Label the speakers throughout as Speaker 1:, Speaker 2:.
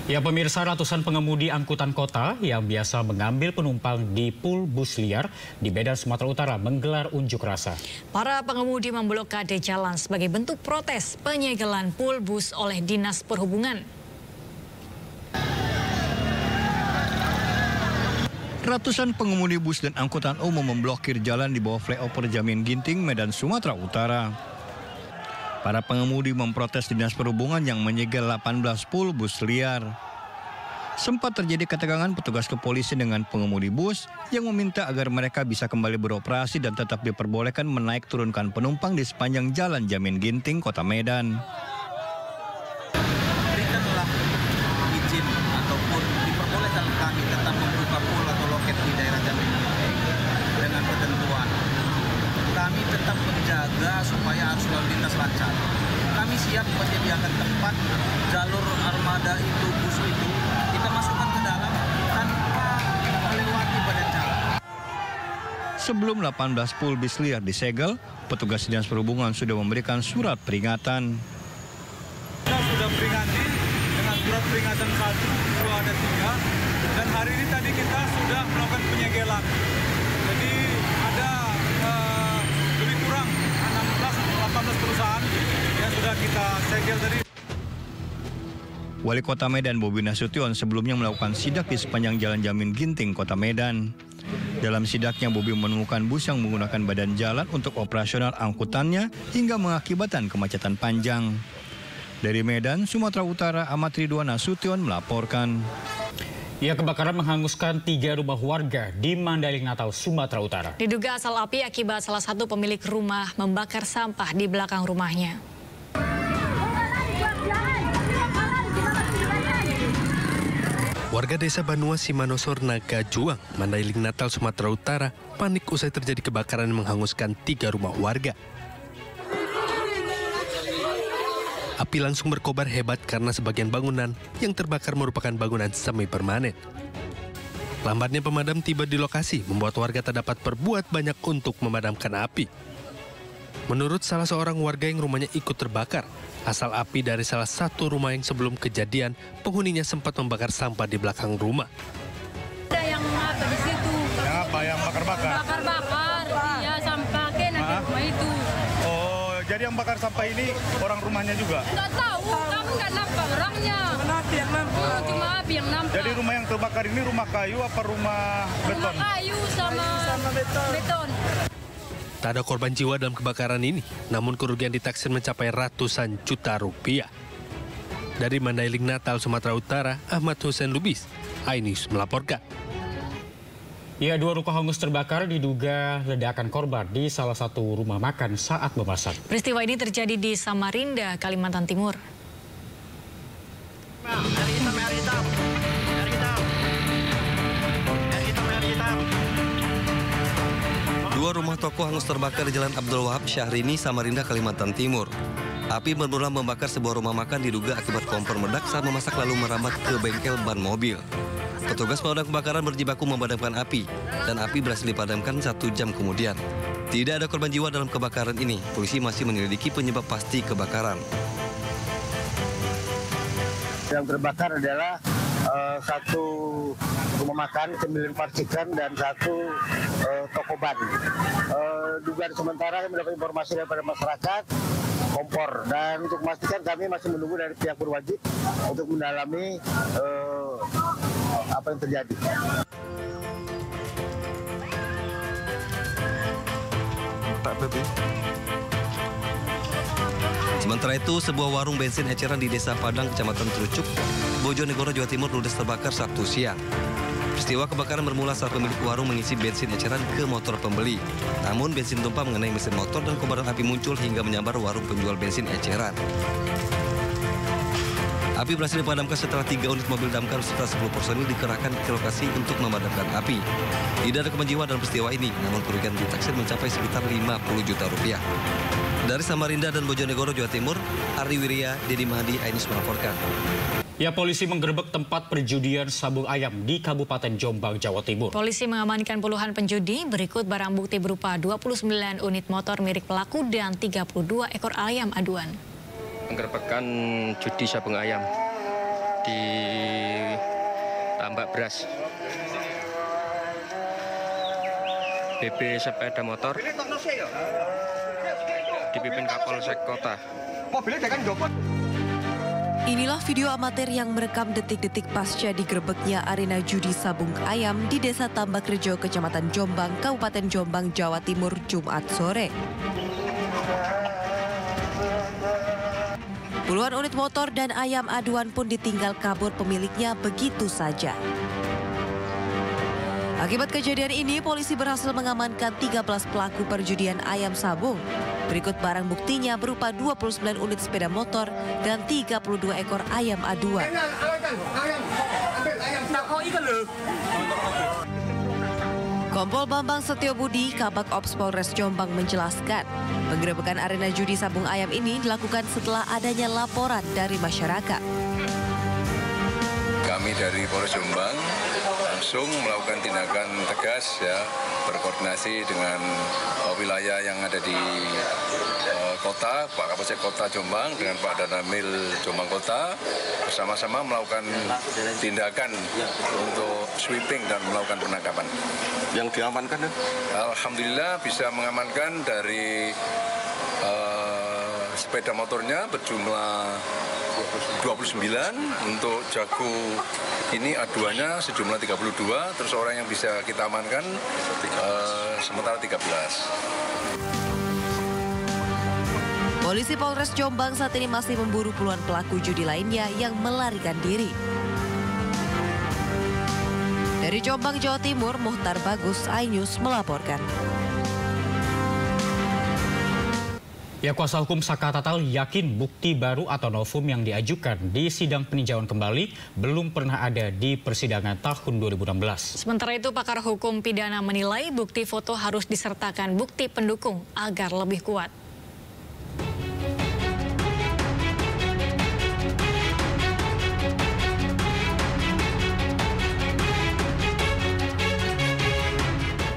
Speaker 1: Ya pemirsa, ratusan pengemudi angkutan kota yang biasa mengambil penumpang di pul bus liar di Medan, Sumatera Utara menggelar unjuk rasa.
Speaker 2: Para pengemudi memblokade jalan sebagai bentuk protes penyegelan pul bus oleh Dinas Perhubungan.
Speaker 3: Ratusan pengemudi bus dan angkutan umum memblokir jalan di bawah flyover Jamin Ginting, Medan, Sumatera Utara. Para pengemudi memprotes Dinas Perhubungan yang menyegel 18 pul bus liar. Sempat terjadi ketegangan petugas kepolisian dengan pengemudi bus yang meminta agar mereka bisa kembali beroperasi dan tetap diperbolehkan menaik turunkan penumpang di sepanjang jalan Jamin Ginting, Kota Medan.
Speaker 4: Berikanlah izin ataupun diperbolehkan kami tetap membuka pul atau loket di daerah Jamin Ginting dengan ketentuan. Kami tetap menjaga supaya arus lalu lintas lancar. Kami siap menyediakan tempat jalur armada itu, bus itu, kita masukkan ke dalam tanpa melewati badan jalan.
Speaker 3: Sebelum 18 pul bis liar disegel, petugas Dinas Perhubungan sudah memberikan surat peringatan.
Speaker 5: Kita sudah peringati dengan surat peringatan 1, 2, dan 3. Dan hari ini tadi kita sudah melakukan penyegelan. Jadi ada lebih kurang 18 perusahaan yang sudah kita segel tadi.
Speaker 3: Wali Kota Medan Bobi Nasution sebelumnya melakukan sidak di sepanjang jalan Jamin Ginting, Kota Medan. Dalam sidaknya, Bobi menemukan bus yang menggunakan badan jalan untuk operasional angkutannya hingga mengakibatkan kemacetan panjang. Dari Medan, Sumatera Utara, Ahmad Ridwan Nasution melaporkan.
Speaker 1: Ya, kebakaran menghanguskan 3 rumah warga di Mandailing Natal, Sumatera Utara.
Speaker 2: Diduga asal api akibat salah satu pemilik rumah membakar sampah di belakang rumahnya.
Speaker 6: Warga desa Banua Simanosor Naga Juang, Mandailing Natal, Sumatera Utara, panik usai terjadi kebakaran yang menghanguskan 3 rumah warga. Api langsung berkobar hebat karena sebagian bangunan yang terbakar merupakan bangunan semi permanen. Lambatnya pemadam tiba di lokasi membuat warga tak dapat berbuat banyak untuk memadamkan api. Menurut salah seorang warga yang rumahnya ikut terbakar, asal api dari salah satu rumah yang sebelum kejadian penghuninya sempat membakar sampah di belakang rumah.
Speaker 7: Ada yang apa di situ?
Speaker 5: Yang apa? Yang bakar-bakar?
Speaker 7: Bakar-bakar, ya sampah ke nanti rumah itu.
Speaker 5: Jadi yang bakar sampah ini orang rumahnya juga?
Speaker 7: Nggak tahu, kami nggak nampak orangnya.
Speaker 5: Api yang nampak?
Speaker 7: Cuma api yang nampak.
Speaker 5: Jadi rumah yang terbakar ini rumah kayu apa rumah beton?
Speaker 7: Rumah kayu sama beton.
Speaker 6: Tak ada korban jiwa dalam kebakaran ini, namun kerugian ditaksir mencapai ratusan juta rupiah. Dari Mandailing Natal, Sumatera Utara, Ahmad Hussein Lubis, iNews melaporkan.
Speaker 1: Ya, 2 ruko hangus terbakar diduga ledakan korban di salah satu rumah makan saat memasak.
Speaker 2: Peristiwa ini terjadi di Samarinda, Kalimantan Timur.
Speaker 8: Dua rumah toko hangus terbakar di Jalan Abdul Wahab, Syahrini, Samarinda, Kalimantan Timur. Api bermula membakar sebuah rumah makan diduga akibat kompor meledak saat memasak lalu merambat ke bengkel ban mobil. Petugas pemadam kebakaran berjibaku memadamkan api, dan api berhasil dipadamkan 1 jam kemudian. Tidak ada korban jiwa dalam kebakaran ini. Polisi masih menyelidiki penyebab pasti kebakaran.
Speaker 9: Yang terbakar adalah satu rumah makan, cemilan parcikan, dan satu toko ban. Dugaan sementara kami mendapat informasi daripada masyarakat kompor, dan untuk memastikan kami masih menunggu dari pihak berwajib untuk mendalami apa yang terjadi.
Speaker 8: Sementara itu, sebuah warung bensin eceran di Desa Padang, Kecamatan Terucuk, Bojonegoro, Jawa Timur, ludes terbakar Sabtu siang. Peristiwa kebakaran bermula saat pemilik warung mengisi bensin eceran ke motor pembeli. Namun bensin tumpah mengenai mesin motor dan kobaran api muncul hingga menyambar warung penjual bensin eceran. Api berhasil dipadamkan setelah 3 unit mobil damkar serta 10 personil dikerahkan ke lokasi untuk memadamkan api. Tidak ada korban jiwa dalam peristiwa ini, namun kerugian ditaksir mencapai sekitar 50 juta rupiah. Dari Samarinda dan Bojonegoro, Jawa Timur, Ari Wirya, Dedi Mahdi, iNews melaporkan.
Speaker 1: Ya, polisi menggerebek tempat perjudian sabung ayam di Kabupaten Jombang, Jawa Timur.
Speaker 2: Polisi mengamankan puluhan penjudi, berikut barang bukti berupa 29 unit motor milik pelaku dan 32 ekor ayam aduan.
Speaker 10: Penggerbekan judi sabung ayam di tambak beras. BB sepeda motor dipimpin Kapolsek Kota.
Speaker 11: Inilah video amatir yang merekam detik-detik pasca digerebeknya arena judi sabung ayam di Desa Tambakrejo, Kecamatan Jombang, Kabupaten Jombang, Jawa Timur, Jumat sore. Puluhan unit motor dan ayam aduan pun ditinggal kabur pemiliknya begitu saja. Akibat kejadian ini, polisi berhasil mengamankan 13 pelaku perjudian ayam sabung. Berikut barang buktinya berupa 29 unit sepeda motor dan 32 ekor ayam aduan. Kompol Bambang Setiobudi, Kabak Ops Polres Jombang menjelaskan, penggerebekan arena judi sabung ayam ini dilakukan setelah adanya laporan dari masyarakat.
Speaker 12: Kami dari Polres Jombang langsung melakukan tindakan tegas ya, berkoordinasi dengan wilayah yang ada di kota, Pak Kapolsek Kota Jombang dengan Pak Danamil Jombang Kota, bersama-sama melakukan tindakan untuk sweeping dan melakukan penangkapan.
Speaker 8: Yang diamankan ya?
Speaker 12: Alhamdulillah bisa mengamankan dari sepeda motornya berjumlah 29, untuk jago ini aduannya sejumlah 32, terus orang yang bisa kita amankan sementara 13.
Speaker 11: Polisi Polres Jombang saat ini masih memburu puluhan pelaku judi lainnya yang melarikan diri. Dari Jombang, Jawa Timur, Muhtar Bagus, iNews melaporkan.
Speaker 1: Ya, kuasa hukum Saka Tatal yakin bukti baru atau novum yang diajukan di sidang peninjauan kembali belum pernah ada di persidangan tahun 2016.
Speaker 2: Sementara itu, pakar hukum pidana menilai bukti foto harus disertakan bukti pendukung agar lebih kuat.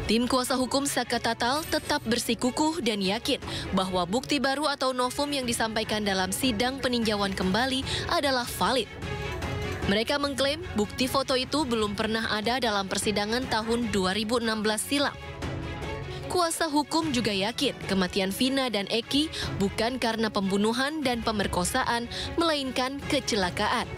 Speaker 13: Tim kuasa hukum Saka Tatal tetap bersikukuh dan yakin bahwa bukti baru atau novum yang disampaikan dalam sidang peninjauan kembali adalah valid. Mereka mengklaim bukti foto itu belum pernah ada dalam persidangan tahun 2016 silam. Kuasa hukum juga yakin kematian Vina dan Eki bukan karena pembunuhan dan pemerkosaan, melainkan kecelakaan.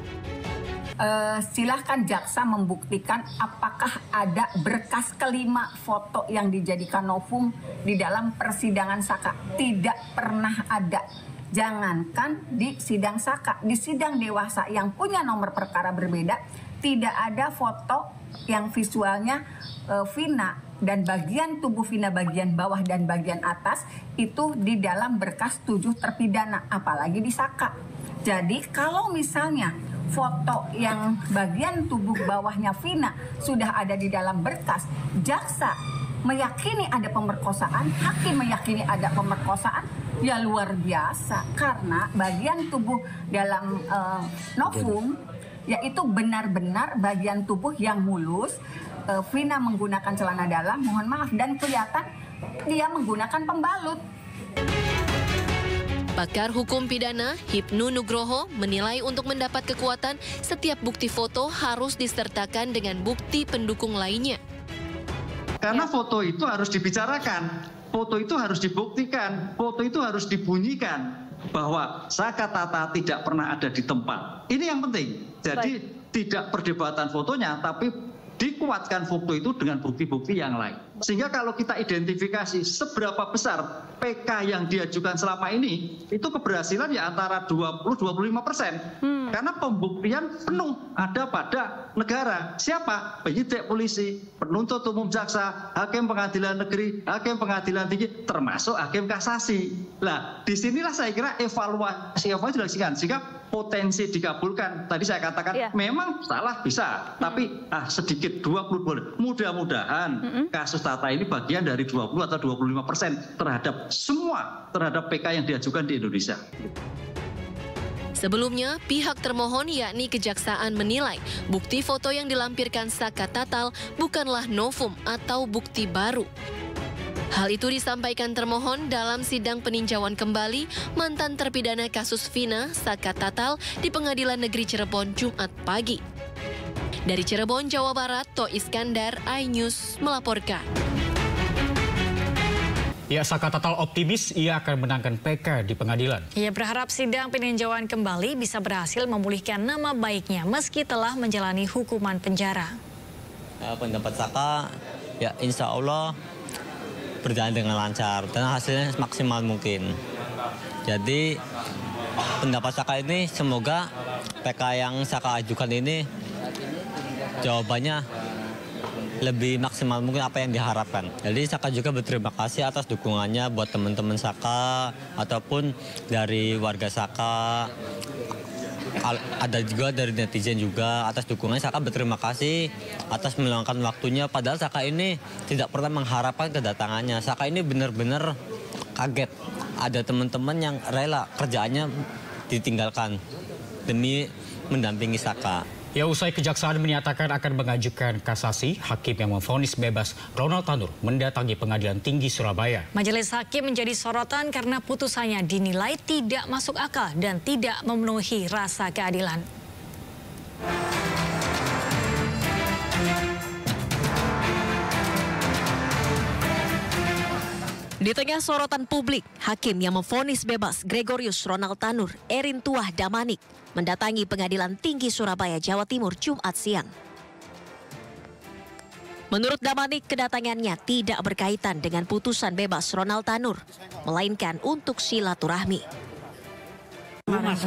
Speaker 14: Silahkan jaksa membuktikan apakah ada berkas kelima foto yang dijadikan novum di dalam persidangan Saka. Tidak pernah ada. Jangankan di sidang Saka, di sidang dewasa yang punya nomor perkara berbeda, tidak ada foto yang visualnya Vina dan bagian tubuh Vina bagian bawah dan bagian atas itu di dalam berkas 7 terpidana, apalagi di Saka. Jadi kalau misalnya foto yang bagian tubuh bawahnya Vina sudah ada di dalam berkas, jaksa meyakini ada pemerkosaan, hakim meyakini ada pemerkosaan, ya luar biasa. Karena bagian tubuh dalam novum yaitu benar-benar bagian tubuh yang mulus. Vina menggunakan celana dalam, mohon maaf, dan kelihatan dia menggunakan pembalut.
Speaker 13: Pakar hukum pidana Hipnu Nugroho menilai untuk mendapat kekuatan, setiap bukti foto harus disertakan dengan bukti pendukung lainnya.
Speaker 15: Karena foto itu harus dibicarakan, foto itu harus dibuktikan, foto itu harus dibunyikan bahwa Saka Tatal tidak pernah ada di tempat. Ini yang penting. Jadi tidak perdebatan fotonya, tapi dikuatkan foto itu dengan bukti-bukti yang lain. Sehingga kalau kita identifikasi seberapa besar PK yang diajukan selama ini, itu keberhasilan ya antara 20-25%. Karena pembuktian penuh ada pada negara. Siapa? Penyidik polisi, penuntut umum jaksa, hakim pengadilan negeri, hakim pengadilan tinggi, termasuk hakim kasasi. Nah, disinilah saya kira evaluasi dilakukan sehingga potensi dikabulkan. Tadi saya katakan memang salah bisa, tapi sedikit 20 boleh. Mudah-mudahan kasus Tata ini bagian dari 20 atau 25% terhadap PK yang diajukan di Indonesia.
Speaker 13: Sebelumnya, pihak termohon yakni Kejaksaan menilai bukti foto yang dilampirkan Saka Tatal bukanlah novum atau bukti baru. Hal itu disampaikan termohon dalam sidang peninjauan kembali mantan terpidana kasus Vina Saka Tatal di Pengadilan Negeri Cirebon Jumat pagi. Dari Cirebon, Jawa Barat, To Iskandar, iNews melaporkan.
Speaker 1: Ya, Saka Tatal optimis ia akan menangkan PK di pengadilan.
Speaker 2: Ia berharap sidang peninjauan kembali bisa berhasil memulihkan nama baiknya meski telah menjalani hukuman penjara.
Speaker 16: Pendapat Saka, ya insya Allah berjalan dengan lancar dan hasilnya maksimal mungkin. Jadi pendapat Saka ini semoga PK yang Saka ajukan ini jawabannya lebih maksimal mungkin apa yang diharapkan. Jadi Saka juga berterima kasih atas dukungannya buat teman-teman Saka ataupun dari warga Saka. Ada juga dari netizen juga atas dukungannya. Saka berterima kasih atas meluangkan waktunya. Padahal Saka ini tidak pernah mengharapkan kedatangannya. Saka ini benar-benar kaget. Ada teman-teman yang rela kerjaannya ditinggalkan demi mendampingi Saka.
Speaker 1: Ya, usai kejaksaan menyatakan akan mengajukan kasasi, hakim yang memvonis bebas Ronald Tanur mendatangi Pengadilan Tinggi Surabaya.
Speaker 2: Majelis hakim menjadi sorotan karena putusannya dinilai tidak masuk akal dan tidak memenuhi rasa keadilan.
Speaker 11: Di tengah sorotan publik, hakim yang memvonis bebas Gregorius Ronald Tanur, Erin Tuah Damanik, mendatangi Pengadilan Tinggi Surabaya, Jawa Timur, Jumat siang. Menurut Damanik, kedatangannya tidak berkaitan dengan putusan bebas Ronald Tanur, melainkan untuk silaturahmi.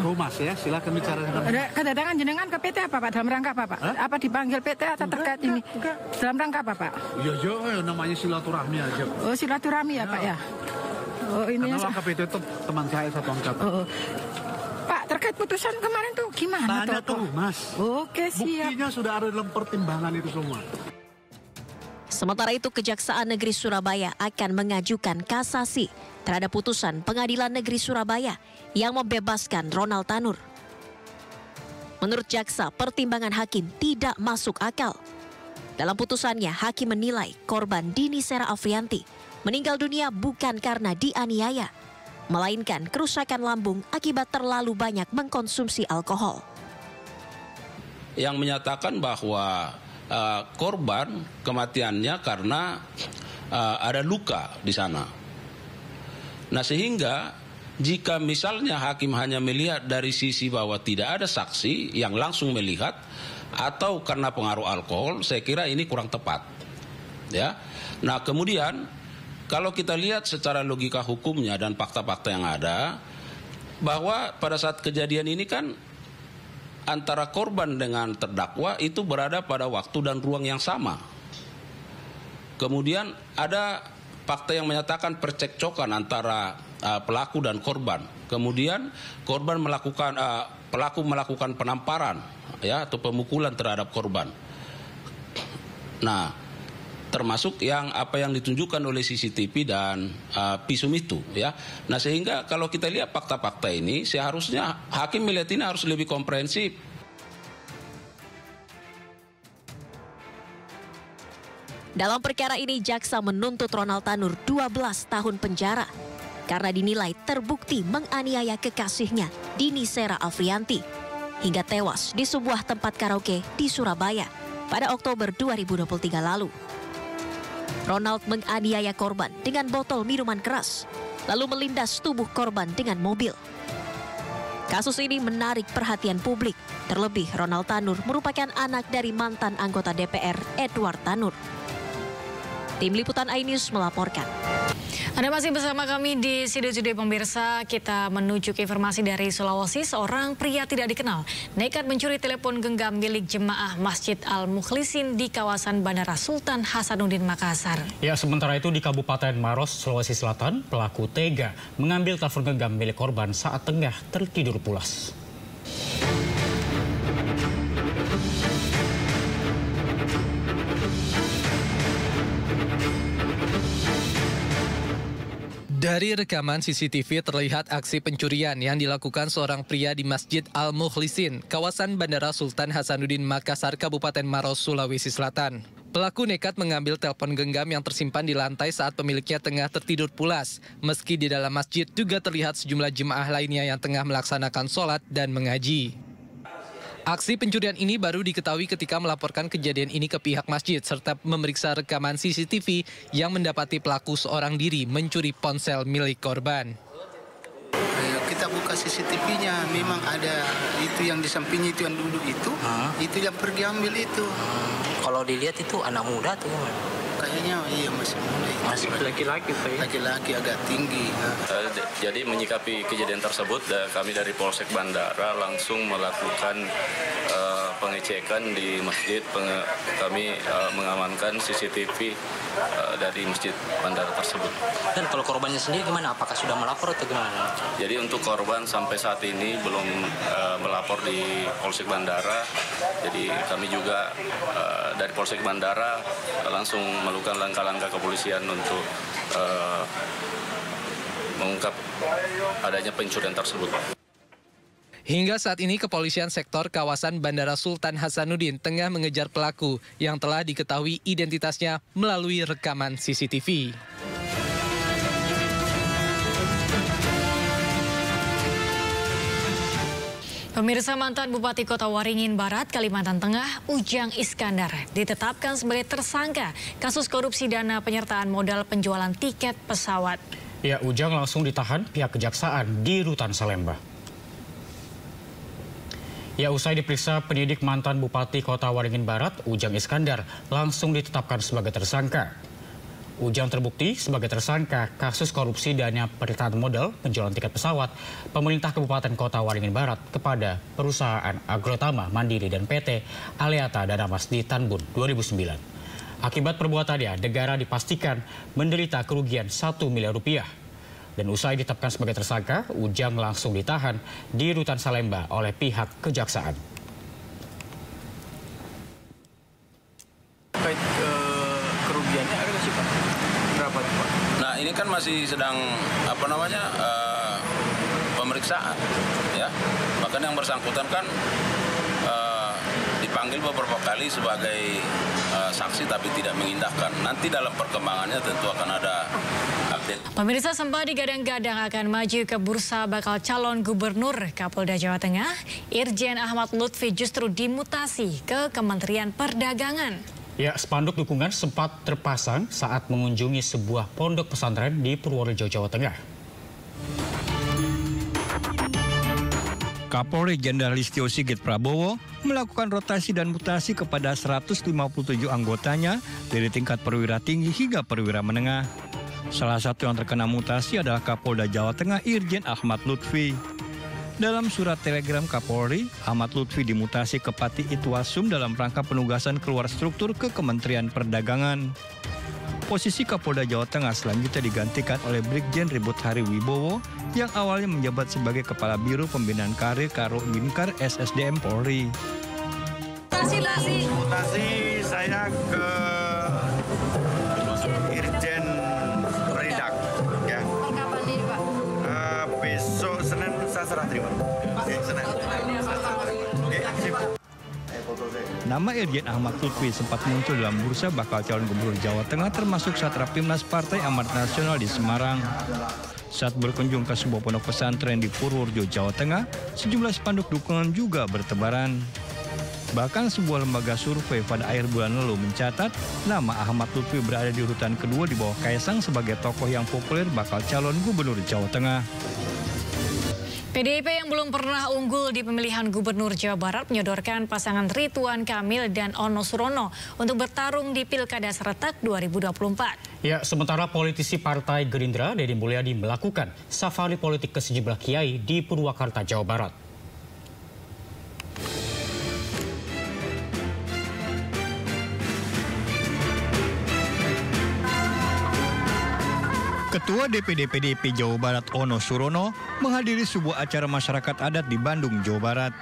Speaker 17: Humas ya, silakan bicara.
Speaker 18: Kedatangan jenengan ke PT apa Pak? Dalam rangka apa Pak? Apa dipanggil PT atau terkait ini? Dalam rangka apa Pak?
Speaker 17: Ya namanya silaturahmi aja.
Speaker 18: Oh, silaturahmi ya Pak ya? Oh, ini
Speaker 17: karena PT itu teman saya satu angkatan.
Speaker 18: Pak, terkait putusan kemarin tuh gimana?
Speaker 17: Tanya ke Humas.
Speaker 18: Oke, siap.
Speaker 17: Buktinya sudah ada dalam pertimbangan itu semua.
Speaker 11: Sementara itu, Kejaksaan Negeri Surabaya akan mengajukan kasasi terhadap putusan Pengadilan Negeri Surabaya yang membebaskan Ronald Tanur. Menurut jaksa, pertimbangan hakim tidak masuk akal. Dalam putusannya, hakim menilai korban Dini Sera Afrianti meninggal dunia bukan karena dianiaya, melainkan kerusakan lambung akibat terlalu banyak mengkonsumsi alkohol.
Speaker 19: Yang menyatakan bahwa korban kematiannya karena ada luka di sana. Nah, sehingga jika misalnya hakim hanya melihat dari sisi bahwa tidak ada saksi yang langsung melihat atau karena pengaruh alkohol, saya kira ini kurang tepat. Ya. Nah, kemudian kalau kita lihat secara logika hukumnya dan fakta-fakta yang ada, bahwa pada saat kejadian ini kan antara korban dengan terdakwa itu berada pada waktu dan ruang yang sama. Kemudian ada fakta yang menyatakan percekcokan antara pelaku dan korban. Kemudian korban melakukan pelaku melakukan penamparan ya atau pemukulan terhadap korban. Nah, termasuk yang apa yang ditunjukkan oleh CCTV dan visum itu ya. Nah, sehingga kalau kita lihat fakta-fakta ini seharusnya hakim melihat ini harus lebih komprehensif.
Speaker 11: Dalam perkara ini jaksa menuntut Ronald Tanur 12 tahun penjara karena dinilai terbukti menganiaya kekasihnya Dini Sera Afrianti hingga tewas di sebuah tempat karaoke di Surabaya pada Oktober 2023 lalu. Ronald menganiaya korban dengan botol minuman keras, lalu melindas tubuh korban dengan mobil. Kasus ini menarik perhatian publik, terlebih Ronald Tanur merupakan anak dari mantan anggota DPR Edward Tanur. Tim Liputan iNews melaporkan.
Speaker 2: Anda masih bersama kami di Studio pemirsa. Kita menuju ke informasi dari Sulawesi. Seorang pria tidak dikenal nekat mencuri telepon genggam milik jemaah Masjid Al-Mukhlisin di kawasan Bandara Sultan Hasanuddin Makassar.
Speaker 1: Ya, sementara itu di Kabupaten Maros, Sulawesi Selatan, pelaku tega mengambil telepon genggam milik korban saat tengah tertidur pulas.
Speaker 20: Dari rekaman CCTV terlihat aksi pencurian yang dilakukan seorang pria di Masjid Al-Mukhlisin, kawasan Bandara Sultan Hasanuddin Makassar, Kabupaten Maros, Sulawesi Selatan. Pelaku nekat mengambil telepon genggam yang tersimpan di lantai saat pemiliknya tengah tertidur pulas. Meski di dalam masjid juga terlihat sejumlah jemaah lainnya yang tengah melaksanakan sholat dan mengaji. Aksi pencurian ini baru diketahui ketika melaporkan kejadian ini ke pihak masjid serta memeriksa rekaman CCTV yang mendapati pelaku seorang diri mencuri ponsel milik korban.
Speaker 21: Kita buka CCTV-nya, memang ada itu yang di sampingnya itu yang duduk itu yang pergi ambil itu.
Speaker 22: Kalau dilihat itu anak muda tuh.
Speaker 21: Kayaknya iya masih muda.
Speaker 22: Masih laki-laki, Pak.
Speaker 21: Laki-laki agak tinggi.
Speaker 23: Jadi menyikapi kejadian tersebut, kami dari Polsek Bandara langsung melakukan pengecekan di masjid. Kami mengamankan CCTV dari masjid bandara tersebut.
Speaker 22: Dan kalau korbannya sendiri gimana? Apakah sudah melapor atau gimana?
Speaker 23: Jadi untuk korban sampai saat ini belum melapor di Polsek Bandara. Jadi kami juga dari Polsek Bandara langsung melakukan langkah-langkah kepolisian untuk mengungkap adanya pencurian tersebut.
Speaker 20: Hingga saat ini kepolisian sektor kawasan Bandara Sultan Hasanuddin tengah mengejar pelaku yang telah diketahui identitasnya melalui rekaman CCTV.
Speaker 2: Pemirsa, mantan Bupati Kota Waringin Barat, Kalimantan Tengah, Ujang Iskandar ditetapkan sebagai tersangka kasus korupsi dana penyertaan modal penjualan tiket pesawat.
Speaker 1: Ya, Ujang langsung ditahan pihak kejaksaan di Rutan Salemba. Ya, usai diperiksa penyidik mantan Bupati Kota Waringin Barat, Ujang Iskandar langsung ditetapkan sebagai tersangka. Ujang terbukti sebagai tersangka kasus korupsi dana penyertaan modal penjualan tiket pesawat pemerintah Kabupaten Kota Waringin Barat kepada perusahaan Agrotama Mandiri dan PT Aleata Danamas di Tanbun 2009. Akibat perbuatannya, negara dipastikan menderita kerugian 1 miliar rupiah. Dan usai ditetapkan sebagai tersangka, Ujang langsung ditahan di Rutan Salemba oleh pihak kejaksaan.
Speaker 22: Kerugiannya ada nggak sih, Pak? Berapa tuh, Pak?
Speaker 19: Nah, ini kan masih sedang pemeriksaan, ya. Bahkan yang bersangkutan kan dipanggil beberapa kali sebagai saksi tapi tidak mengindahkan. Nanti dalam perkembangannya tentu akan ada update.
Speaker 2: Pemirsa, sempat digadang-gadang akan maju ke bursa bakal calon gubernur Kapolda Jawa Tengah, Irjen Ahmad Lutfi justru dimutasi ke Kementerian Perdagangan.
Speaker 1: Ya, spanduk dukungan sempat terpasang saat mengunjungi sebuah pondok pesantren di Purworejo, Jawa Tengah.
Speaker 3: Kapolri Jenderal Listio Sigit Prabowo melakukan rotasi dan mutasi kepada 157 anggotanya dari tingkat perwira tinggi hingga perwira menengah. Salah satu yang terkena mutasi adalah Kapolda Jawa Tengah Irjen Ahmad Lutfi. Dalam surat telegram Kapolri, Ahmad Lutfi dimutasi ke Pati Itwasum dalam rangka penugasan keluar struktur ke Kementerian Perdagangan. Posisi Kapolda Jawa Tengah selanjutnya digantikan oleh Brigjen Ribut Hari Wibowo yang awalnya menjabat sebagai Kepala Biro Pembinaan Karir Karo Binkar SSDM Polri.
Speaker 24: Mutasi saya ke Irjen Redak, ya. Besok Senin saya serah terima. Senin.
Speaker 3: Nama Irjen Ahmad Lutfi sempat muncul dalam bursa bakal calon gubernur Jawa Tengah termasuk saat Rapimnas Partai Amanat Nasional di Semarang. Saat berkunjung ke sebuah pondok pesantren di Purworejo, Jawa Tengah, sejumlah spanduk dukungan juga bertebaran. Bahkan sebuah lembaga survei pada akhir bulan lalu mencatat nama Ahmad Lutfi berada di urutan kedua di bawah Kaisang sebagai tokoh yang populer bakal calon gubernur Jawa Tengah.
Speaker 2: PDIP yang belum pernah unggul di pemilihan gubernur Jawa Barat menyodorkan pasangan Ridwan Kamil dan Ono Surono untuk bertarung di Pilkada Serentak 2024.
Speaker 1: Ya, sementara politisi Partai Gerindra Deddy Mulyadi melakukan safari politik ke sejumlah kiai di Purwakarta, Jawa Barat.
Speaker 3: Ketua DPD PDIP Jawa Barat Ono Surono menghadiri sebuah acara masyarakat adat di Bandung, Jawa Barat.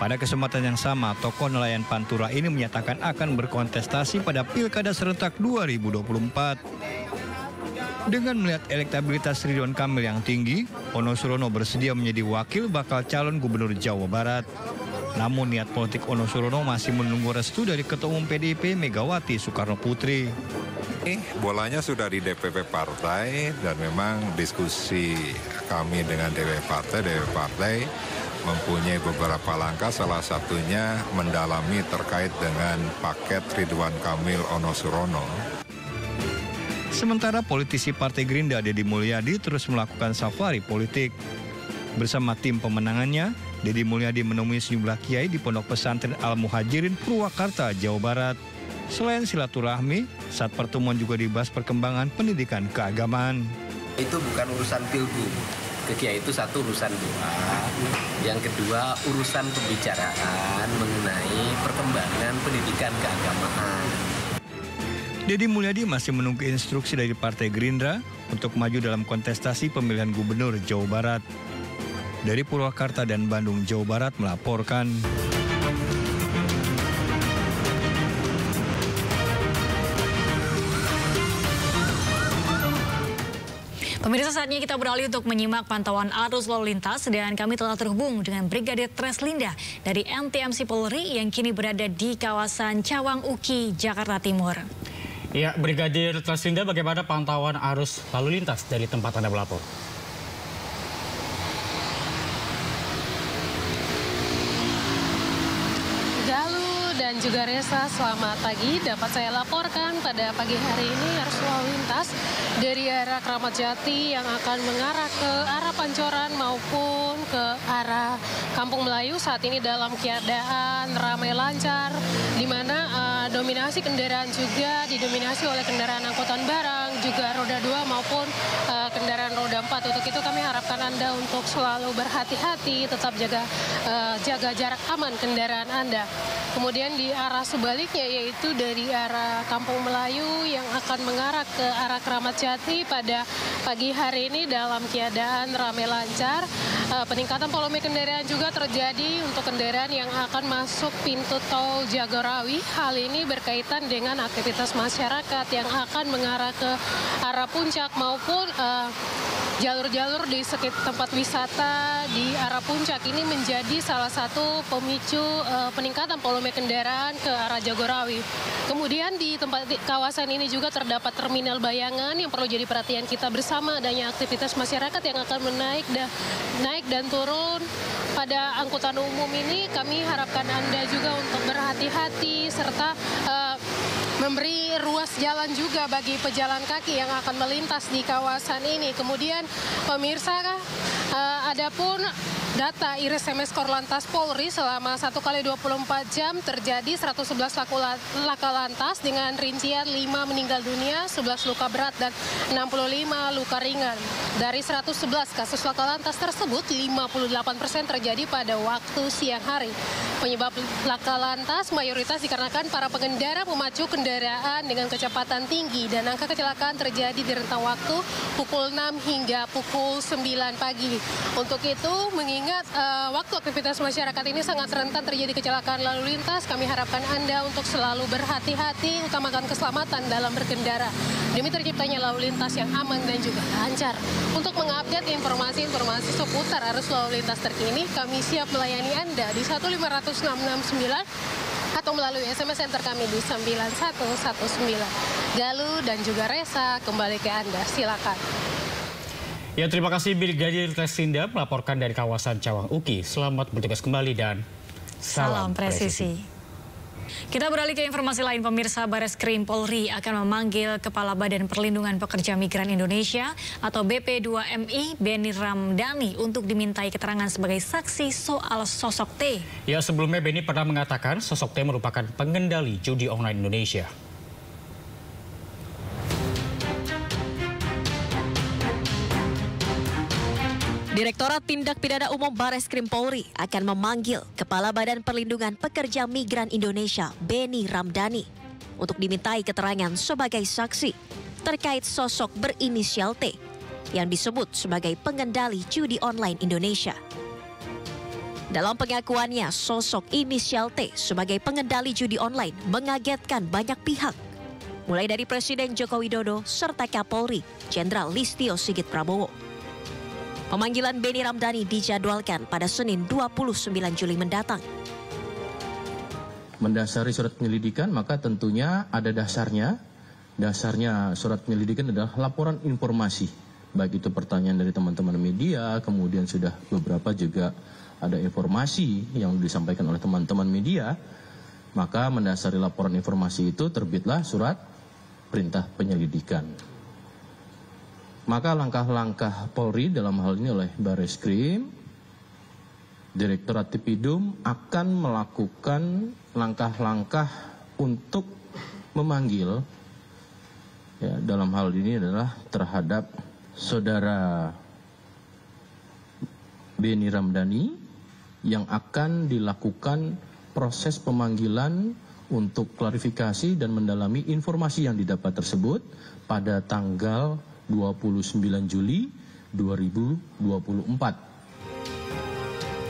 Speaker 3: Pada kesempatan yang sama, tokoh nelayan Pantura ini menyatakan akan berkontestasi pada Pilkada Serentak 2024. Dengan melihat elektabilitas Ridwan Kamil yang tinggi, Ono Surono bersedia menjadi wakil bakal calon gubernur Jawa Barat. Namun niat politik Ono Surono masih menunggu restu dari Ketua Umum PDIP Megawati Soekarno Putri.
Speaker 4: Bolanya sudah di DPP Partai dan memang diskusi kami dengan DPP Partai mempunyai beberapa langkah, salah satunya mendalami terkait dengan paket Ridwan Kamil Ono Surono.
Speaker 3: Sementara politisi Partai Gerindra Deddy Mulyadi terus melakukan safari politik. Bersama tim pemenangannya, Deddy Mulyadi menemui sejumlah kiai di Pondok Pesantren Al-Muhajirin, Purwakarta, Jawa Barat. Selain silaturahmi, saat pertemuan juga dibahas perkembangan pendidikan keagamaan.
Speaker 5: Itu bukan urusan pilgub. Ke kiai itu satu urusan doa, yang kedua urusan pembicaraan mengenai perkembangan pendidikan keagamaan.
Speaker 3: Deddy Mulyadi masih menunggu instruksi dari Partai Gerindra untuk maju dalam kontestasi pemilihan gubernur Jawa Barat. Dari Purwakarta dan Bandung, Jawa Barat melaporkan.
Speaker 2: Pemirsa, saatnya kita beralih untuk menyimak pantauan arus lalu lintas dan kami telah terhubung dengan Brigadir Treslinda dari NTMC Polri yang kini berada di kawasan Cawang Uki, Jakarta Timur.
Speaker 1: Ya, Brigadir Treslinda, bagaimana pantauan arus lalu lintas dari tempat Anda melapor?
Speaker 6: Dan juga Reza, selamat pagi. Dapat saya laporkan pada pagi hari ini arus lalu lintas dari arah Kramat Jati yang akan mengarah ke arah Pancoran maupun ke arah Kampung Melayu saat ini dalam keadaan ramai lancar, di mana dominasi kendaraan juga didominasi oleh kendaraan angkutan barang, juga roda 2 maupun kendaraan roda 4. Untuk itu kami harapkan Anda untuk selalu berhati-hati, tetap jaga jarak aman kendaraan Anda. Kemudian di arah sebaliknya, yaitu dari arah Kampung Melayu yang akan mengarah ke arah Kramat Jati pada pagi hari ini dalam keadaan ramai lancar. Peningkatan volume kendaraan juga terjadi untuk kendaraan yang akan masuk pintu tol Jagorawi. Hal ini berkaitan dengan aktivitas masyarakat yang akan mengarah ke arah puncak maupun jalur-jalur di sekitar tempat wisata di arah puncak ini menjadi salah satu pemicu peningkatan volume kendaraan ke arah Jagorawi. Kemudian di kawasan ini juga terdapat terminal Bayangan yang perlu jadi perhatian kita bersama, adanya aktivitas masyarakat yang akan naik dan turun pada angkutan umum ini. Kami harapkan Anda juga untuk berhati-hati serta memberi ruas jalan juga bagi pejalan kaki yang akan melintas di kawasan ini. Kemudian pemirsa, adapun data Iris MS Korlantas Polri selama 1x24 jam terjadi 111 laka lantas dengan rincian 5 meninggal dunia, 11 luka berat dan 65 luka ringan. Dari 111 kasus laka lantas tersebut, 58% terjadi pada waktu siang hari. Penyebab laka lantas mayoritas dikarenakan para pengendara memacu kendaraan dengan kecepatan tinggi dan angka kecelakaan terjadi di rentang waktu pukul 6 hingga pukul 9 pagi. Untuk itu, mengingat waktu aktivitas masyarakat ini sangat rentan terjadi kecelakaan lalu lintas, kami harapkan Anda untuk selalu berhati-hati, utamakan keselamatan dalam berkendara demi terciptanya lalu lintas yang aman dan juga lancar. Untuk mengupdate informasi-informasi seputar arus lalu lintas terkini, kami siap melayani Anda di 15169 atau melalui SMS center kami di 9119. Galuh dan juga Reza, kembali ke Anda, silakan.
Speaker 1: Ya, terima kasih Brigadir Treslinda melaporkan dari kawasan Cawang Uki. Selamat bertugas kembali dan salam presisi.
Speaker 2: Kita beralih ke informasi lain, pemirsa. Bareskrim Polri akan memanggil Kepala Badan Perlindungan Pekerja Migran Indonesia atau BP2MI Beni Ramdhani untuk dimintai keterangan sebagai saksi soal sosok T.
Speaker 1: Ya, sebelumnya Beni pernah mengatakan sosok T merupakan pengendali judi online Indonesia.
Speaker 11: Direktorat Tindak Pidana Umum Bareskrim Polri akan memanggil Kepala Badan Perlindungan Pekerja Migran Indonesia Beni Ramdhani untuk dimintai keterangan sebagai saksi terkait sosok berinisial T yang disebut sebagai pengendali judi online Indonesia. Dalam pengakuannya, sosok inisial T sebagai pengendali judi online mengagetkan banyak pihak. mulai dari Presiden Joko Widodo serta Kapolri, Jenderal Listio Sigit Prabowo. Pemanggilan Benny Ramdhani dijadwalkan pada Senin 29 Juli mendatang.
Speaker 7: Mendasari surat penyelidikan, maka tentunya ada dasarnya. Dasarnya surat penyelidikan adalah laporan informasi. Baik itu pertanyaan dari teman-teman media, kemudian sudah beberapa juga ada informasi yang disampaikan oleh teman-teman media. Maka mendasari laporan informasi itu terbitlah surat perintah penyelidikan. Maka langkah-langkah Polri dalam hal ini oleh Barreskrim, Direktorat Tipidum akan melakukan langkah-langkah untuk memanggil, ya, dalam hal ini adalah terhadap saudara Benny Ramdhani yang akan dilakukan proses pemanggilan untuk klarifikasi dan mendalami informasi yang didapat tersebut pada tanggal 29 Juli 2024.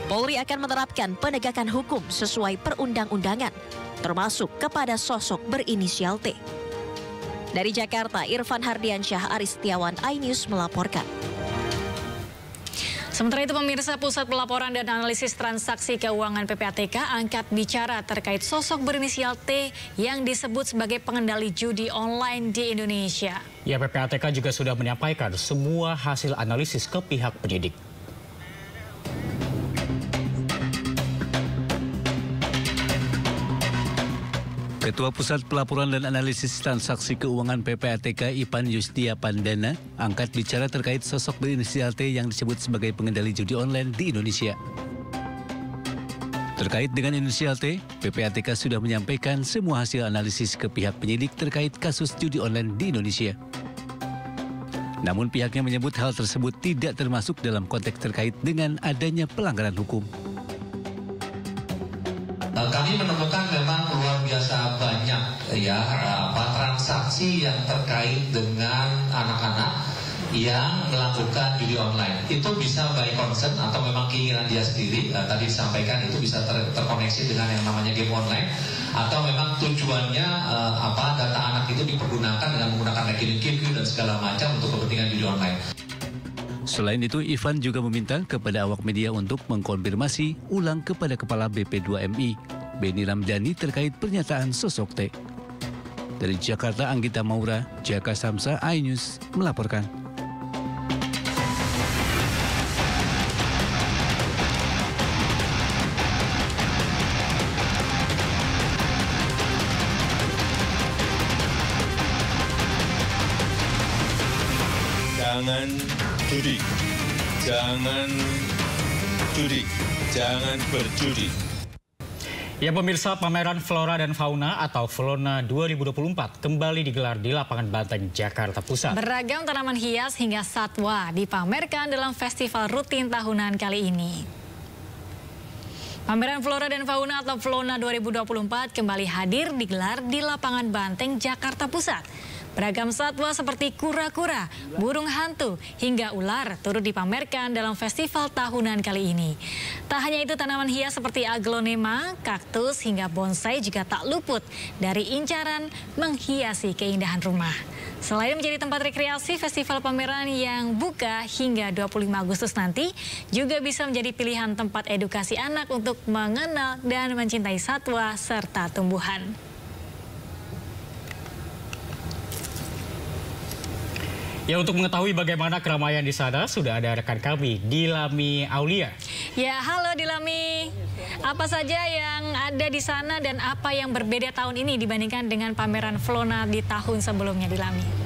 Speaker 11: Polri akan menerapkan penegakan hukum sesuai perundang-undangan, termasuk kepada sosok berinisial T. Dari Jakarta, Irfan Hardiansyah, Aris Setiawan, iNews melaporkan.
Speaker 2: Sementara itu pemirsa, Pusat Pelaporan dan Analisis Transaksi Keuangan PPATK angkat bicara terkait sosok berinisial T yang disebut sebagai pengendali judi online di Indonesia.
Speaker 1: Ya, PPATK juga sudah menyampaikan semua hasil analisis ke pihak penyidik.
Speaker 8: Ketua Pusat Pelaporan dan Analisis Transaksi Keuangan PPATK Ipan Yustia Pandana angkat bicara terkait sosok berinisial T yang disebut sebagai pengendali judi online di Indonesia. Terkait dengan inisial T, PPATK sudah menyampaikan semua hasil analisis ke pihak penyidik terkait kasus judi online di Indonesia. Namun pihaknya menyebut hal tersebut tidak termasuk dalam konteks terkait dengan adanya pelanggaran hukum.
Speaker 9: Kami menemukan memang luar biasa banyak ya transaksi yang terkait dengan anak-anak yang melakukan judi online. Itu bisa by concern atau memang keinginan dia sendiri. Tadi disampaikan itu bisa terkoneksi dengan yang namanya game online, atau memang tujuannya data anak itu dipergunakan dengan menggunakan rekening QQ dan segala macam untuk kepentingan judi online.
Speaker 8: Selain itu, Ivan juga meminta kepada awak media untuk mengkonfirmasi ulang kepada Kepala BP2MI, Benny Ramdhani terkait pernyataan sosok T. Dari Jakarta, Anggita Maura, Jaka Samsa, iNews melaporkan.
Speaker 10: Jangan judi, jangan judi, jangan berjudi.
Speaker 1: Ya pemirsa, pameran Flora dan Fauna atau Flona 2024 kembali digelar di Lapangan Banteng, Jakarta Pusat.
Speaker 2: Beragam tanaman hias hingga satwa dipamerkan dalam festival rutin tahunan kali ini. Pameran Flora dan Fauna atau Flona 2024 kembali hadir digelar di Lapangan Banteng, Jakarta Pusat. Beragam satwa seperti kura-kura, burung hantu, hingga ular turut dipamerkan dalam festival tahunan kali ini. Tak hanya itu, tanaman hias seperti aglonema, kaktus, hingga bonsai juga tak luput dari incaran menghiasi keindahan rumah. Selain menjadi tempat rekreasi, festival pameran yang buka hingga 25 Agustus nanti juga bisa menjadi pilihan tempat edukasi anak untuk mengenal dan mencintai satwa serta tumbuhan.
Speaker 1: Ya, untuk mengetahui bagaimana keramaian di sana, sudah ada rekan kami, Dilami Aulia.
Speaker 2: Ya, halo Dilami. Apa saja yang ada di sana dan apa yang berbeda tahun ini dibandingkan dengan pameran Flona di tahun sebelumnya, Dilami?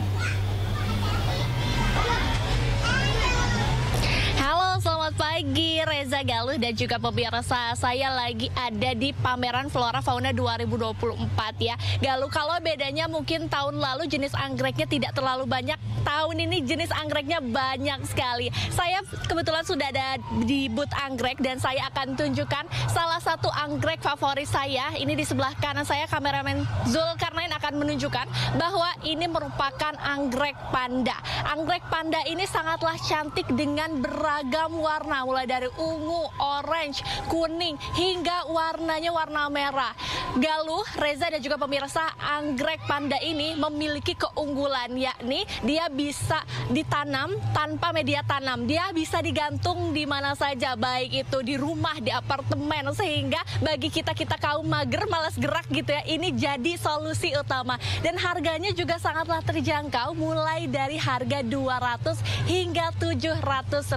Speaker 25: Halo, selamat pagi Reza, Galuh, dan juga pemirsa. Saya lagi ada di pameran Flora Fauna 2024 ya. Galuh, kalau bedanya mungkin tahun lalu jenis anggreknya tidak terlalu banyak, tahun ini jenis anggreknya banyak sekali. Saya kebetulan sudah ada di booth anggrek dan saya akan tunjukkan salah satu anggrek favorit saya. Ini di sebelah kanan saya, kameramen Zulkarnain akan menunjukkan bahwa ini merupakan anggrek panda. Anggrek panda ini sangatlah cantik dengan beragam warna, mulai dari ungu, orange, kuning, hingga warnanya warna merah. Galuh, Reza dan juga pemirsa, anggrek panda ini memiliki keunggulan, yakni dia bisa ditanam tanpa media tanam. Dia bisa digantung di mana saja, baik itu di rumah, di apartemen, sehingga bagi kita kaum mager, malas gerak gitu ya, ini jadi solusi utama. Dan harganya juga sangatlah terjangkau, mulai dari harga 200 hingga 700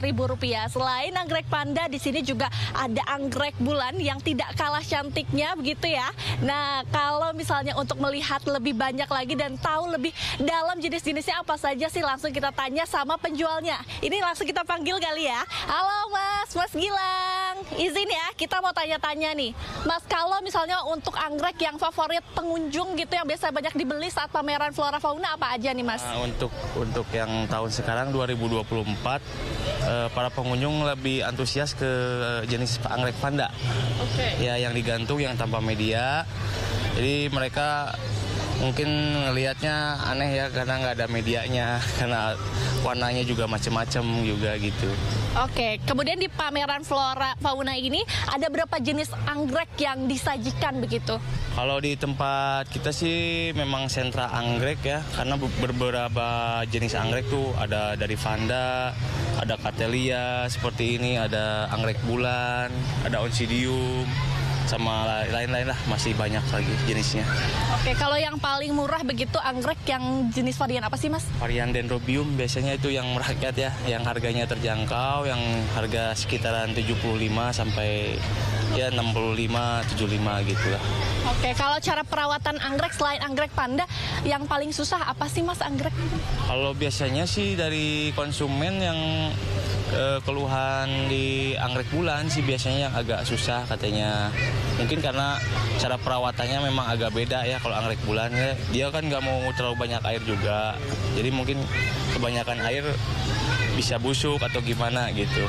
Speaker 25: ribu rupiah. Selain anggrek panda, di sini juga ada anggrek bulan yang tidak kalah cantiknya begitu ya. Nah, kalau misalnya untuk melihat lebih banyak lagi dan tahu lebih dalam jenis-jenisnya apa saja sih, langsung kita tanya sama penjualnya. Ini langsung kita panggil kali ya. Halo Mas Gilang. Izin ya, kita mau tanya-tanya nih. Mas, kalau misalnya untuk anggrek yang favorit pengunjung gitu yang biasa banyak dibeli saat pameran flora fauna apa aja nih Mas?
Speaker 12: Untuk yang tahun sekarang 2024, para pengunjung lebih antusias ke jenis anggrek panda. Ya, yang digantung, yang tanpa media. Jadi mereka mungkin ngelihatnya aneh ya karena nggak ada medianya, karena warnanya juga macam-macam juga gitu.
Speaker 25: Oke, kemudian di pameran flora fauna ini ada berapa jenis anggrek yang disajikan begitu?
Speaker 12: Kalau di tempat kita sih memang sentra anggrek ya, karena beberapa jenis anggrek tuh ada dari vanda, ada cattleya seperti ini, ada anggrek bulan, ada oncidium, sama lain-lain lah, masih banyak lagi jenisnya.
Speaker 25: Oke, kalau yang paling murah begitu anggrek yang jenis varian apa sih Mas?
Speaker 12: Varian dendrobium biasanya itu yang merakyat ya, yang harganya terjangkau, yang harga sekitaran 75 sampai ya 65, 75 gitu lah.
Speaker 25: Oke, kalau cara perawatan anggrek selain anggrek panda, yang paling susah apa sih Mas anggrek?
Speaker 12: Kalau biasanya sih dari konsumen yang keluhan di anggrek bulan sih biasanya yang agak susah katanya. Mungkin karena cara perawatannya memang agak beda ya. Kalau anggrek bulan ya, dia kan nggak mau terlalu banyak air juga. Jadi mungkin kebanyakan air bisa busuk atau gimana gitu.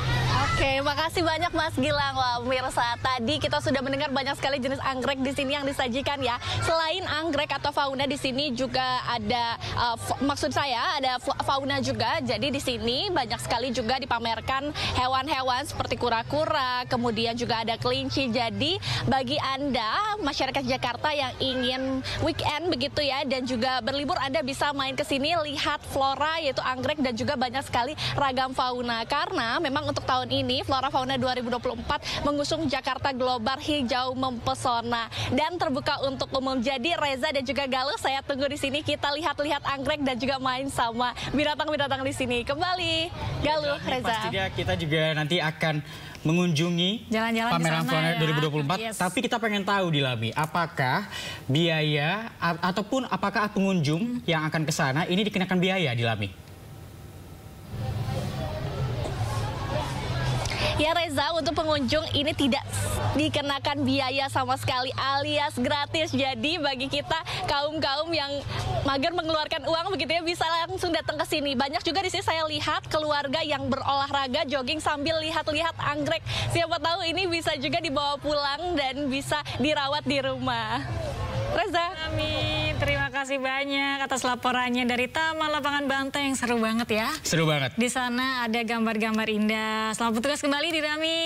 Speaker 25: Oke, makasih banyak Mas Gilang. Wah, pemirsa, tadi kita sudah mendengar banyak sekali jenis anggrek di sini yang disajikan ya. Selain anggrek atau fauna, di sini juga ada maksud saya ada fauna juga. Jadi di sini banyak sekali juga dipamerkan hewan-hewan seperti kura-kura, kemudian juga ada kelinci. Jadi bagi Anda masyarakat Jakarta yang ingin weekend begitu ya dan juga berlibur, Anda bisa main ke sini lihat flora yaitu anggrek dan juga banyak sekali ragam fauna, karena memang untuk tahun ini Flora Fauna 2024 mengusung Jakarta Global Hijau Mempesona dan terbuka untuk umum. Jadi Reza dan juga Galuh, saya tunggu di sini, kita lihat-lihat anggrek dan juga main sama binatang-binatang di sini. Kembali Galuh, Reza.
Speaker 1: Pastinya kita juga nanti akan mengunjungi
Speaker 2: jalan-jalan
Speaker 1: pameran Flora
Speaker 2: ya.
Speaker 1: 2024. Yes. Tapi kita pengen tahu di Lami, apakah biaya ataupun apakah pengunjung yang akan ke sana ini dikenakan biaya di Lami?
Speaker 25: Ya Reza, untuk pengunjung ini tidak dikenakan biaya sama sekali alias gratis. Jadi bagi kita kaum-kaum yang mager mengeluarkan uang begitu ya, bisa langsung datang ke sini. Banyak juga di sini saya lihat keluarga yang berolahraga jogging sambil lihat-lihat anggrek. Siapa tahu ini bisa juga dibawa pulang dan bisa dirawat di rumah. Reza.
Speaker 2: Amin, terima kasih banyak atas laporannya dari Taman Lapangan Banteng. Seru banget ya.
Speaker 1: Seru banget.
Speaker 2: Di sana ada gambar-gambar indah. Selamat bertugas kembali di Rami.